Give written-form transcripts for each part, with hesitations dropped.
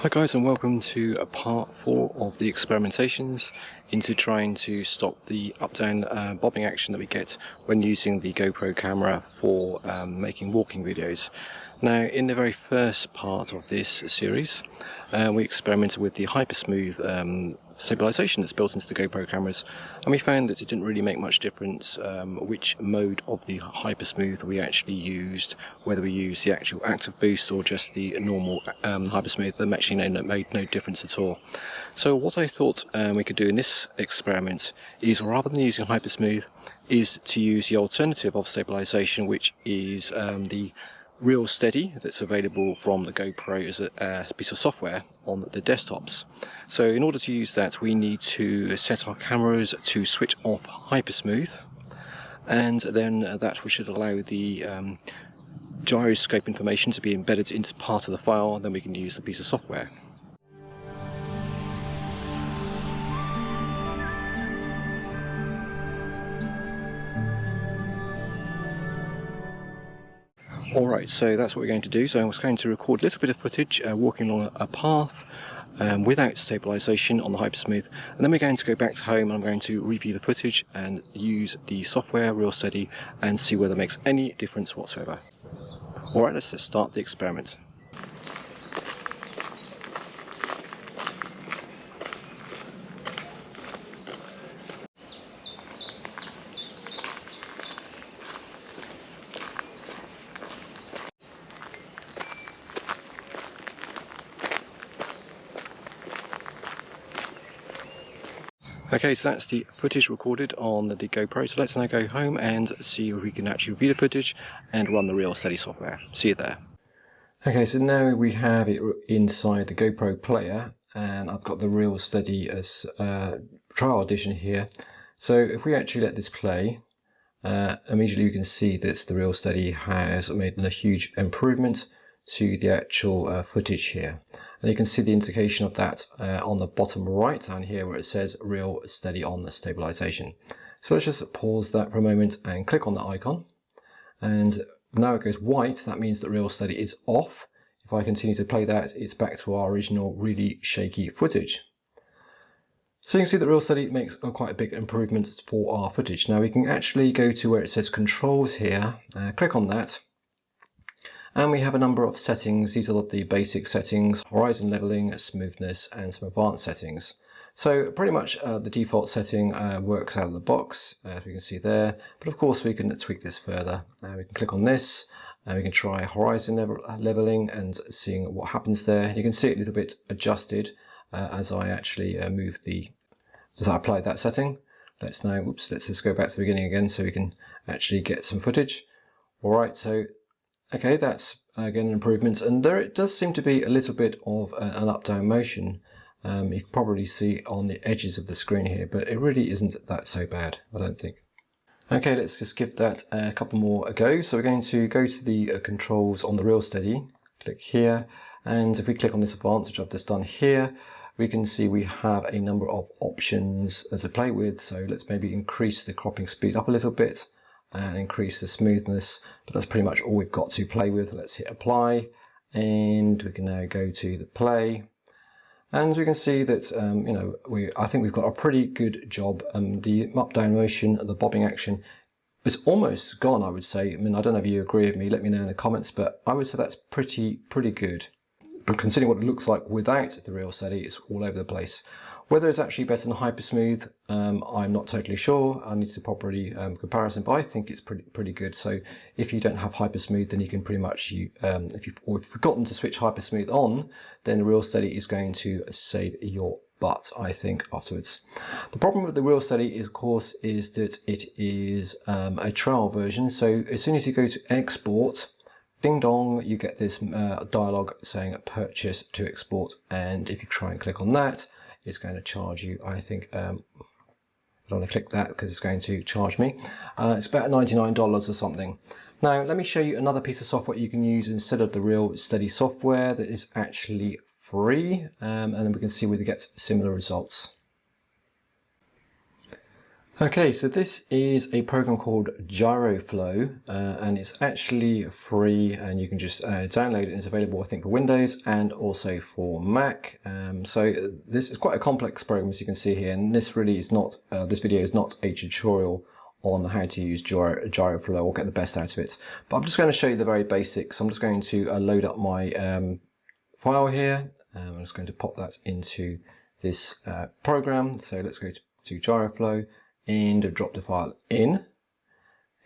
Hi guys, and welcome to part 4 of the experimentations into trying to stop the up-down bobbing action that we get when using the GoPro camera for making walking videos. Now, in the very first part of this series, we experimented with the Hypersmooth stabilization that's built into the GoPro cameras, and we found that it didn't really make much difference which mode of the Hypersmooth we actually used, whether we used the actual active boost or just the normal Hypersmooth. That actually made no difference at all. So what I thought we could do in this experiment is, rather than using Hypersmooth, is to use the alternative of stabilization, which is the ReelSteady that's available from the GoPro as a piece of software on the desktops. So in order to use that, we need to set our cameras to switch off Hypersmooth, and then that we should allow the gyroscope information to be embedded into part of the file, and then we can use the piece of software. Alright, so that's what we're going to do. So I was going to record a little bit of footage walking along a path without stabilization on the Hypersmooth, and then we're going to go back to home and I'm going to review the footage and use the software ReelSteady and see whether it makes any difference whatsoever. Alright, let's just start the experiment. Okay, so that's the footage recorded on the GoPro, so let's now go home and see if we can actually review the footage and run the ReelSteady software. See you there. Okay, so now we have it inside the GoPro player, and I've got the ReelSteady as trial edition here. So if we actually let this play, immediately you can see that the ReelSteady has made a huge improvement to the actual footage here, and you can see the indication of that on the bottom right down here where it says ReelSteady on the stabilization. So let's just pause that for a moment and click on the icon, and now it goes white. That means that ReelSteady is off. If I continue to play that, it's back to our original really shaky footage. So you can see that ReelSteady makes quite a big improvement for our footage. Now we can actually go to where it says controls here, click on that, and we have a number of settings. These are the basic settings: horizon leveling, smoothness, and some advanced settings. So pretty much the default setting works out of the box, as we can see there. But of course we can tweak this further. We can click on this, and we can try horizon leveling and seeing what happens there. You can see it a little bit adjusted as I actually as I apply that setting. Let's just go back to the beginning again so we can actually get some footage. All right, so okay, that's again an improvement, and there it does seem to be a little bit of an up-down motion. You can probably see on the edges of the screen here, but it really isn't that so bad, I don't think. Okay, let's just give that a couple more a go. So we're going to go to the controls on the ReelSteady, click here, and if we click on this advanced, which I've just done here, we can see we have a number of options to play with. So let's maybe increase the cropping speed up a little bit and increase the smoothness, but that's pretty much all we've got to play with. Let's hit apply, and we can now go to the play, and we can see that I think we've got a pretty good job. The up-down motion, the bobbing action, is almost gone, I would say. I mean, I don't know if you agree with me. Let me know in the comments, but I would say that's pretty good. But considering what it looks like without the ReelSteady, it's all over the place. Whether it's actually better than Hypersmooth, I'm not totally sure. I need to properly comparison, but I think it's pretty good. So if you don't have Hypersmooth, then you can pretty much, if you've forgotten to switch Hypersmooth on, then the ReelSteady is going to save your butt, I think, afterwards. The problem with the ReelSteady is, of course, is that it is a trial version. So as soon as you go to export, ding dong, you get this dialog saying purchase to export, and if you try and click on that, it's going to charge you, I think. I don't want to click that because it's going to charge me. It's about $99 or something. Now let me show you another piece of software you can use instead of the ReelSteady software that is actually free, and then we can see whether we get similar results. Okay, so this is a program called GyroFlow, and it's actually free, and you can just download it. And it's available, I think, for Windows and also for Mac. So this is quite a complex program, as you can see here, and this really is not. This video is not a tutorial on how to use GyroFlow or get the best out of it. But I'm just going to show you the very basics. I'm just going to load up my file here. I'm just going to pop that into this program. So let's go to GyroFlow and drop the file in.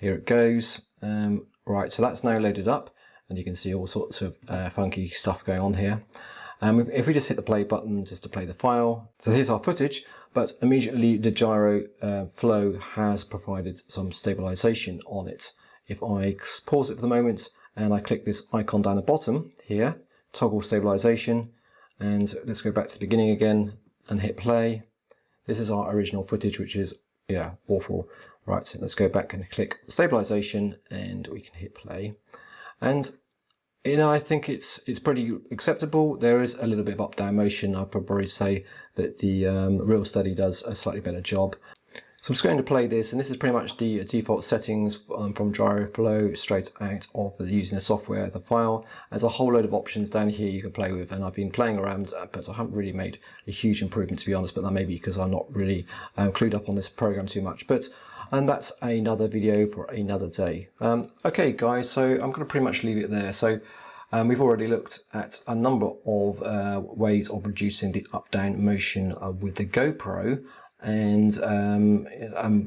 Here it goes. Right, so that's now loaded up, and you can see all sorts of funky stuff going on here. If we just hit the play button just to play the file, so here's our footage, but immediately the GyroFlow has provided some stabilization on it. If I pause it for the moment and I click this icon down the bottom here, toggle stabilization, and let's go back to the beginning again and hit play. This is our original footage, which is awful. Right, so let's go back and click stabilization, and we can hit play. And I think it's pretty acceptable. There is a little bit of up-down motion. I'd probably say that the ReelSteady does a slightly better job. So I'm just going to play this, and this is pretty much the default settings from GyroFlow straight out of using the software, the file. There's a whole load of options down here you can play with, and I've been playing around, but I haven't really made a huge improvement, to be honest, but that may be because I'm not really clued up on this program too much. And that's another video for another day. Okay guys, so I'm going to pretty much leave it there. So we've already looked at a number of ways of reducing the up-down motion with the GoPro, and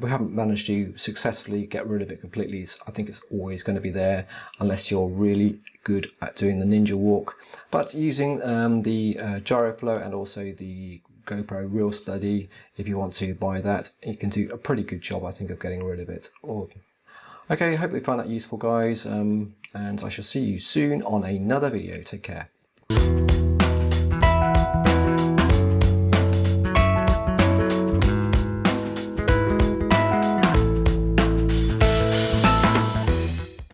we haven't managed to successfully get rid of it completely. I think it's always going to be there unless you're really good at doing the ninja walk. But using the GyroFlow and also the GoPro ReelSteady, if you want to buy that, you can do a pretty good job, I think, of getting rid of it. Okay, hope you found that useful, guys, and I shall see you soon on another video. Take care.